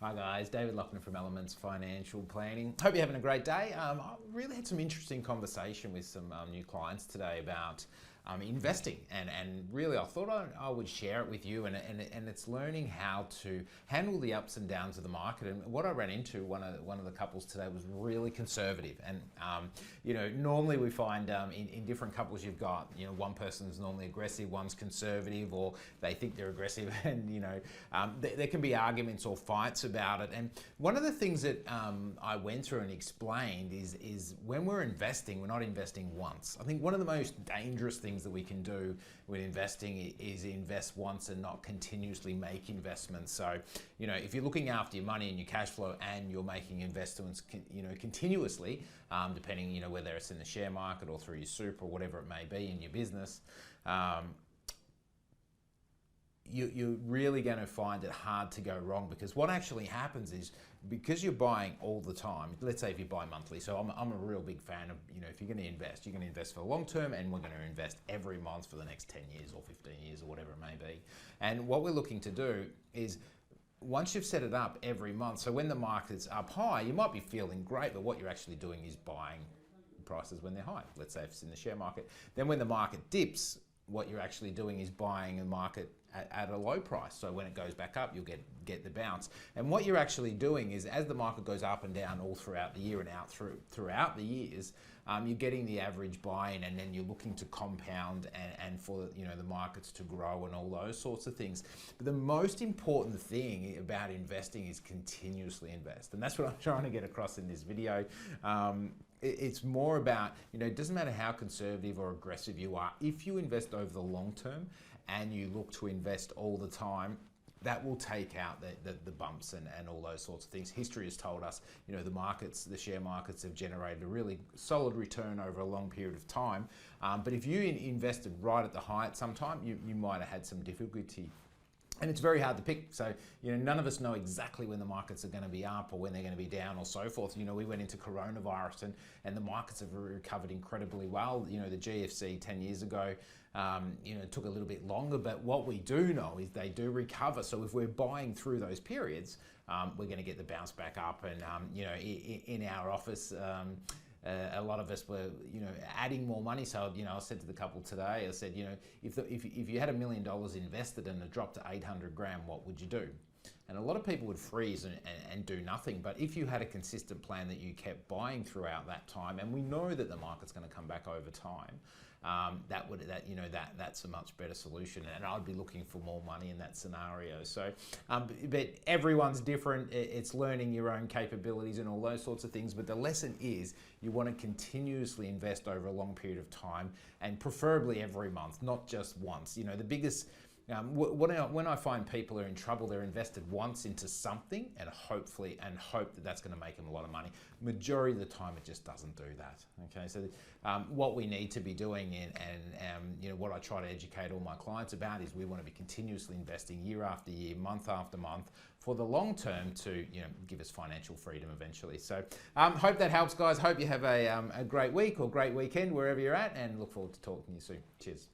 Hi guys, David Lochner from Elements Financial Planning. Hope you're having a great day. I really had some interesting conversation with some new clients today about investing, and really I thought I would share it with you, and it's learning how to handle the ups and downs of the market. And what I ran into, one of the couples today was really conservative, and normally we find in different couples you've got, one person's normally aggressive, one's conservative, or they think they're aggressive, and there can be arguments or fights about it. And one of the things that I went through and explained is when we're investing, we're not investing once. I think one of the most dangerous things that we can do with investing is invest once and not continuously make investments. So, if you're looking after your money and your cash flow and you're making investments, continuously, depending, whether it's in the share market or through your super or whatever it may be in your business, you're really going to find it hard to go wrong, because what actually happens is, because you're buying all the time, let's say if you buy monthly, so I'm a real big fan of, if you're going to invest, you're going to invest for the long term, and we're going to invest every month for the next 10 years or 15 years or whatever it may be. And what we're looking to do is, once you've set it up every month, so when the market's up high, you might be feeling great, but what you're actually doing is buying prices when they're high. Let's say if it's in the share market. Then when the market dips, what you're actually doing is buying a market at a low price. So when it goes back up, you'll get the bounce. And what you're actually doing is, as the market goes up and down all throughout the year and out throughout the years, you're getting the average buy-in, and then you're looking to compound and for the markets to grow and all those sorts of things. But the most important thing about investing is continuously invest, and that's what I'm trying to get across in this video. It's more about, it doesn't matter how conservative or aggressive you are, if you invest over the long term and you look to invest all the time, that will take out the bumps and all those sorts of things. History has told us, the share markets have generated a really solid return over a long period of time. But if you invested right at the height sometime, you might have had some difficulty. And it's very hard to pick. So, none of us know exactly when the markets are going to be up or when they're going to be down or so forth. We went into coronavirus and the markets have recovered incredibly well. The GFC 10 years ago, it took a little bit longer, but what we do know is they do recover. So if we're buying through those periods, we're going to get the bounce back up. And, in our office, a lot of us were, adding more money. So, I said to the couple today, I said, if you had $1 million invested and it dropped to 800 grand, what would you do? And a lot of people would freeze and do nothing. But if you had a consistent plan that you kept buying throughout that time, and we know that the market's going to come back over time, that's a much better solution. And I'd be looking for more money in that scenario. So, but everyone's different. It's learning your own capabilities and all those sorts of things. But the lesson is, you want to continuously invest over a long period of time, and preferably every month, not just once. The biggest when I find people are in trouble, they're invested once into something and hope that that's going to make them a lot of money. Majority of the time, it just doesn't do that. Okay, so what we need to be doing, and what I try to educate all my clients about, is we want to be continuously investing year after year, month after month, for the long term to give us financial freedom eventually. So hope that helps, guys. Hope you have a great week or great weekend wherever you're at, and look forward to talking to you soon. Cheers.